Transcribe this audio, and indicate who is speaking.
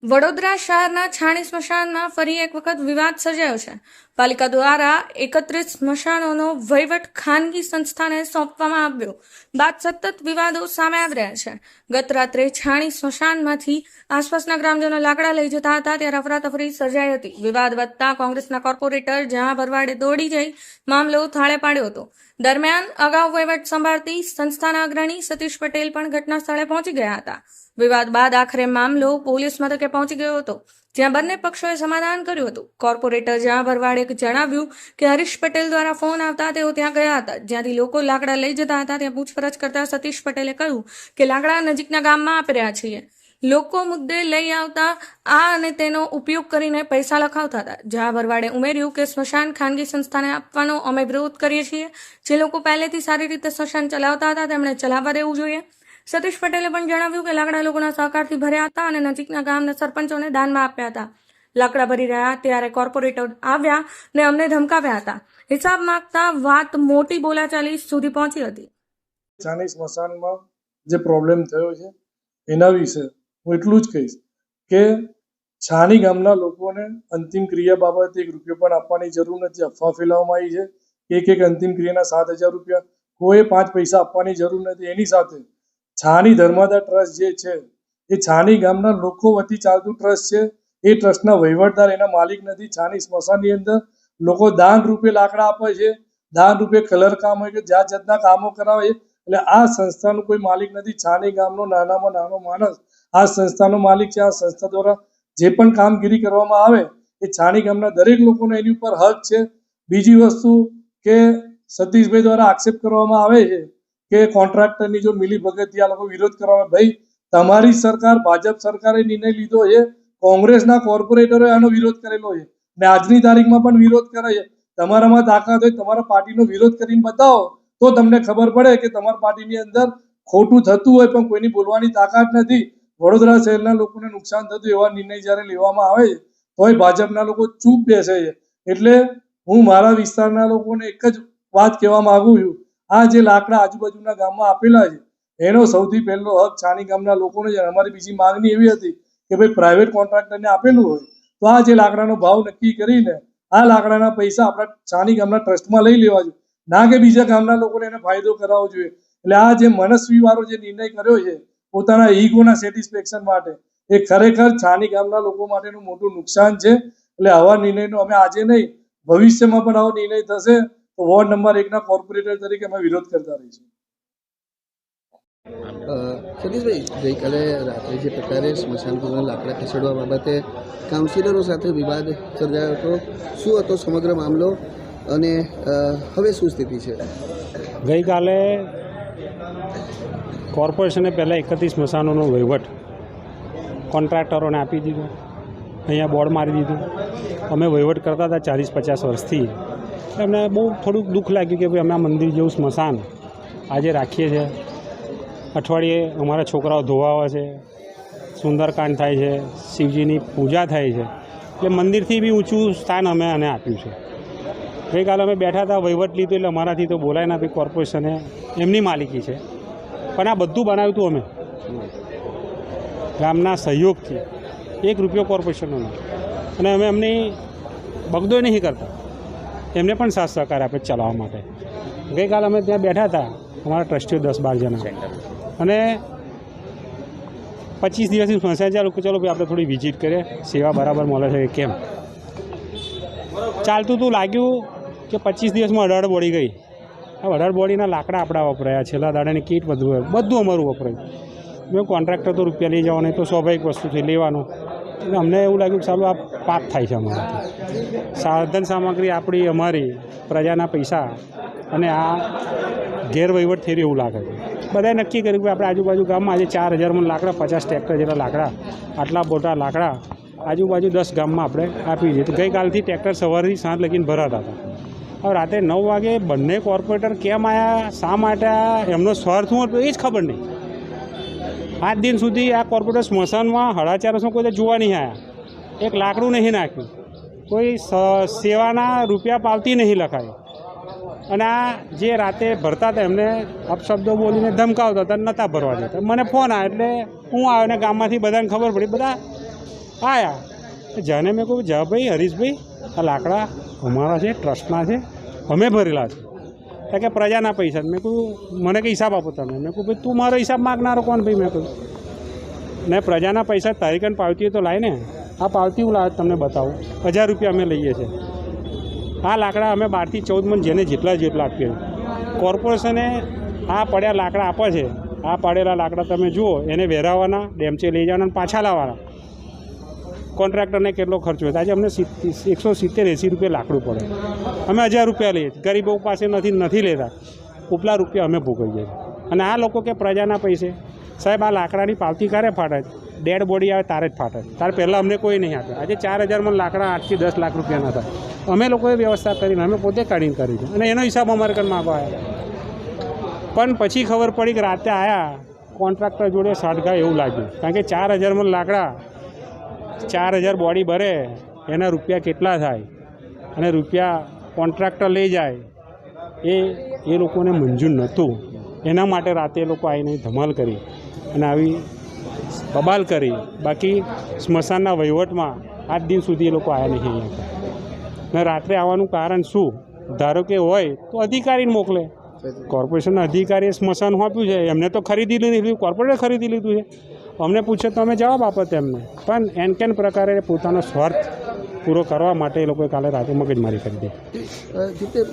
Speaker 1: વડોદરા શહેરના છાણી સ્મશાનમાં ફરી એક વખત વિવાદ સર્જાયો છે. પાલિકા દ્વારા 31 સ્મશાનોનો વહીવટ ખાનગી સંસ્થાને સોંપવામાં આવ્યો બાદ સતત વિવાદો સામે આવી રહ્યા છે. ગત રાત્રે છાણી સ્મશાનમાંથી આસપાસના ગ્રામજનો લાકડા લઈ જતા હતા ત્યારે અફરાતફરી સર્જાઈ હતી. વિવાદ વધતા કોંગ્રેસના કોર્પોરેટર જયા ભરવાડે દોડી જઈ મામલો થાળે પાડ્યો હતો. દરમિયાન અગાઉ વહીવટ સંભાળતી સંસ્થાના અગ્રણી સતીશ પટેલ પણ ઘટના સ્થળે પહોંચી ગયા હતા. વિવાદ બાદ આખરે મામલો પોલીસ મથકે પહોંચી ગયો હતો, જ્યાં બંને પક્ષોએ સમાધાન કર્યું હતું. કોર્પોરેટર જયા ભરવાડે જણાવ્યું કે હરીશ પટેલ દ્વારા ફોન આવતા તેઓ ત્યાં ગયા હતા, જ્યાંથી લોકો લાકડા લઈ જતા હતા. ત્યાં પૂછપરછ કરતા સતીશ પટેલે કહ્યું કે લાકડા નજીકના ગામમાં આપી રહ્યા છીએ. લોકો મુદ્દે લઈ આવતા આ અને તેનો ઉપયોગ કરીને પૈસા લખાવતા હતા. જયા ભરવાડે ઉમેર્યું કે સ્મશાન ખાનગી સંસ્થાને આપવાનો અમે વિરોધ કરીએ છીએ. જે લોકો પહેલેથી સારી રીતે સ્મશાન ચલાવતા હતા તેમણે ચલાવવા દેવું જોઈએ. સતીશ પટેલે પણ જણાવ્યું કે લાકડા લોકોના સહકારથી ભર્યા હતા અને નજીકના ગામના સરપંચોને દાનમાં આપ્યા હતા. લાકડા ભરી રહ્યા ત્યારે કોર્પોરેટર આવ્યા ને અમને ધમકાવ્યા હતા. હિસાબ માંગતા વાત મોટી બોલાચાલી સુધી પહોંચી હતી.
Speaker 2: છાણી સ્મશાનમાં જે પ્રોબ્લેમ થયો છે એના વિશે હું એટલું જ કહીશ કે છાણી ગામના લોકોને અંતિમ ક્રિયા બાબતે 1 રૂપિયો પણ આપવાની જરૂર નથી. અફવા ફેલાવવામાં આવી છે એક અંતિમ ક્રિયાના 7,000 રૂપિયા, કોઈ 5 પૈસા આપવાની જરૂર નથી. એની સાથે છાણી ધર્માદા ટ્રસ્ટ જે છે એ છાણી ગામના લોકો વતી ચાલતું ટ્રસ્ટ છે. એ ટ્રસ્ટના વહીવટદાર એના માલિક નથી. છાણી સ્મશાનની અંદર લોકો દાન રૂપે લાકડા આપે છે, દાન રૂપે કલર કામ હોય કે જાત જાતના કામો કરાવે છે. એટલે આ સંસ્થાનું કોઈ માલિક નથી. છાણી ગામનો નાનામાં નાનો માણસ આ સંસ્થાનો માલિક છે. આ સંસ્થા દ્વારા જે પણ કામગીરી કરવામાં આવે એ છાણી ગામના દરેક લોકોનો એની ઉપર હક છે. બીજી વસ્તુ કે સતીશભાઈ દ્વારા આક્ષેપ કરવામાં આવે છે કે કોન્ટ્રાક્ટરની જો મિલીભગતથી આ લોકો વિરોધ કરવા, ભાઈ તમારી સરકાર ભાજપ સરકારે નિર્ણય લીધો છે, કોંગ્રેસના કોર્પોરેટરોએ આનો વિરોધ કરેલો છે ને આજની તારીખમાં પણ વિરોધ કરે છે. તમારામાં તાકાત હોય તમારા પાર્ટીનો વિરોધ કરીને બતાવો તો તમને ખબર પડે કે તમારી પાર્ટીની અંદર ખોટું થતું હોય પણ કોઈની બોલવાની તાકાત નથી. વડોદરા શહેરના લોકોને નુકસાન થતું એવા નિર્ણય જ્યારે લેવામાં આવે છે તોય ભાજપના લોકો ચૂપ બેસે છે. એટલે હું મારા વિસ્તારના લોકોને એક જ વાત કહેવા માંગુ છું, આ જે લાકડા આજુબાજુના ગામમાં આપેલા છે એનો સૌથી પહેલો હક છાણી ગામના લોકોનો છે. અમારી બીજી માંગણી એવી હતી કે ભાઈ પ્રાઇવેટ કોન્ટ્રાક્ટરને આપેલું હોય તો આ જે લાકડાનો ભાવ નક્કી કરીને આ લાકડાના પૈસા આપણા છાણી ગામના ટ્રસ્ટમાં લઈ લેવા જોઈએ, ના કે બીજા ગામના લોકોને એને ફાયદો કરાવવો જોઈએ. એટલે આ જે મનસ્વીવાળો જે નિર્ણય કર્યો છે પોતાના ઈગોના સેટિસ્ફેક્શન માટે, એ ખરેખર છાણી ગામના લોકો માટેનું મોટું નુકસાન છે. એટલે આવા નિર્ણયનો અમે આજે નહીં ભવિષ્યમાં પણ આવો નિર્ણય થશે તો વોર્ડ નંબર 1ના કોર્પોરેટર તરીકે અમે વિરોધ કરતા રહીશું.
Speaker 3: સતીશભાઈ, ગઈકાલે રાત્રે જે પ્રકારે સ્મશાન ગૃહના લાકડા ખસેડવા બાબતે કાઉન્સિલરો સાથે વિવાદ સર્જાયો હતો, શું હતો સમગ્ર મામલો અને હવે શું સ્થિતિ છે?
Speaker 4: ગઈકાલે કોર્પોરેશને પહેલાં 31 સ્મશાનોનો વહીવટ કોન્ટ્રાક્ટરોને આપી દીધો. અહીંયા બોર્ડ મારી દીધું. અમે વહીવટ કરતા હતા 40-50 વર્ષથી. એમને બહુ થોડુંક દુઃખ લાગ્યું કે ભાઈ અમે આ મંદિર જેવું સ્મશાન આજે રાખીએ છીએ. અઠવાડિયે અમારા છોકરાઓ ધોવાવે છે, સુંદરકાંડ થાય છે, શિવજીની પૂજા થાય છે. એટલે મંદિરથી બી ઊંચું સ્થાન અમે આને આપ્યું છે. ગઈકાલે અમે બેઠા હતા, વહીવટ લીધું એટલે અમારાથી તો બોલાય ના. ભાઈ કોર્પોરેશને એમની માલિકી છે પણ આ બધું બનાવ્યું હતું અમે ગામના સહયોગથી. 1 રૂપિયો કોર્પોરેશનનો નહીં અને અમે એમની બગદોય નહીં કરતા. એમને પણ સાથ સહકાર આપે ચલાવવા માટે. ગઈકાલે અમે ત્યાં બેઠા હતા, અમારા ટ્રસ્ટીઓ 10-12 જણા, અને 25 દિવસની સમસ્યા ચાલુ કે ચલો ભાઈ આપણે થોડી વિઝિટ કરીએ, સેવા બરાબર મળે છે કેમ. ચાલતું હતું, લાગ્યું કે 25 દિવસમાં 18 બોડી ગઈ. આ 18 બોડીના લાકડા આપણા વપરાયા, છેલ્લા દાડાની કીટ બધું અમારું વપરાયું. મેં કોન્ટ્રાક્ટર તો રૂપિયા લઈ જવાનો, એ તો સ્વાભાવિક વસ્તુ છે લેવાનું. એટલે અમને એવું લાગ્યું કે ચાલો આ પાપ થાય છે અમારાથી. સાધન સામગ્રી આપણી, અમારી પ્રજાના પૈસા અને આ ગેરવહીવટ થઈ રહ્યો એવું લાગે છે. બધાએ નક્કી કર્યું કે આપણે આજુબાજુ ગામમાં આજે 4,000 મણ લાકડા, 50 ટ્રેક્ટર જેટલા લાકડા, આટલા મોટા લાકડા આજુબાજુ 10 ગામમાં આપણે આપી દઈએ. તો ગઈકાલથી ટ્રેક્ટર સવારથી સાંજ લગીને ભરાતા હતા. હવે રાતે 9 વાગે બંને કોર્પોરેટર કેમ આવ્યા, શા માટે આવ્યા, એમનો સ્વાર્થ શું હતો એ જ ખબર નહીં. આજ દિન સુધી આ કોર્પોરેટર સ્મશાનમાં 4.5 વર્ષમાં કોઈ જોવા નહીં આવ્યા. એક લાકડું નહીં નાખ્યું, કોઈ સેવાના રૂપિયા પાવતી નહીં લખાય. અને આ જે રાતે ભરતા હતા એમને અપશબ્દો બોલીને ધમકાવતા હતા, નહોતા ભરવા દેતા. મને ફોન આવ્યો એટલે હું આવ્યો ને ગામમાંથી બધાને ખબર પડી. બધા આયા જાને મેં કહું જા ભાઈ હરીશભાઈ આ લાકડા અમારા છે, ટ્રસ્ટના છે, અમે ભરેલા છે. તો કે પ્રજાના પૈસા. મેં કહું મને કે હિસાબ આપો તમે. મેં કહું ભાઈ તું મારો હિસાબ માગનારો કોણ ભાઈ? મેં કહ્યું ને પ્રજાના પૈસા તારીખન પાવતી તો લાય ને. આ પાવતી હું લાવે તમને બતાવું. 1000 રૂપિયા અમે લઈએ છીએ. આ લાકડા અમે 12 થી 14 મણ જેને જેટલા આપીએ. કોર્પોરેશને આ પડ્યા લાકડા આપે છે. આ પાડેલા લાકડા તમે જુઓ, એને વેરાવાના, ડેમચે લઈ જવાના અને પાછા લાવવાના. કોન્ટ્રાક્ટરને કેટલો ખર્ચો હોય? આજે અમને 170-80 રૂપિયા લાકડું પડે. અમે 1000 રૂપિયા લઈએ છીએ. ગરીબો પાસે નથી લેતા. ઉપલા રૂપિયા અમે ભોગવીએ છીએ. અને આ લોકો કે પ્રજાના પૈસે. સાહેબ આ લાકડાની પાવતી ક્યારે ફાટે? ડેડ બોડી આવે તારે જ ફાટે. તારે પહેલાં અમને કોઈ નહીં આપે. આજે 4000 માં લાકડા 8 થી 10 લાખ રૂપિયાના હતા. અમે લોકોએ વ્યવસ્થા કરીને અમે પોતે કાઢીને કરી છે. અને એનો હિસાબ અમારે કંઈ માગવા આવ્યા. પણ પછી ખબર પડી કે રાતે આવ્યા કોન્ટ્રાક્ટર જોડે સાઠગા એવું લાગ્યું. કારણ કે 4000 માં લાકડા 4000 બોડી ભરે એના રૂપિયા કેટલા થાય અને રૂપિયા કોન્ટ્રાક્ટર લઈ જાય એ લોકોને મંજૂર નહોતું. એના માટે રાતે એ લોકો આવીને ધમાલ કરી અને આવી બબાલ કરી. બાકી સ્મશાનના વહીવટમાં આજ દિન સુધી એ લોકો આવ્યા નહીં અહીંયા. ને રાત્રે આવવાનું કારણ શું? ધારો કે હોય તો અધિકારીને મોકલે. કોર્પોરેશનના અધિકારીએ સ્મશાન આપ્યું છે, એમને તો ખરીદી લીધું, કોર્પોરેટે ખરીદી લીધું છે. અમને પૂછે તો અમે જવાબ આપો તેમને. પણ એન પ્રકારે પોતાનો સ્વાર્થ પૂરો કરવા માટે એ લોકોએ કાલે રાતે મગજમારી કરી દીધી.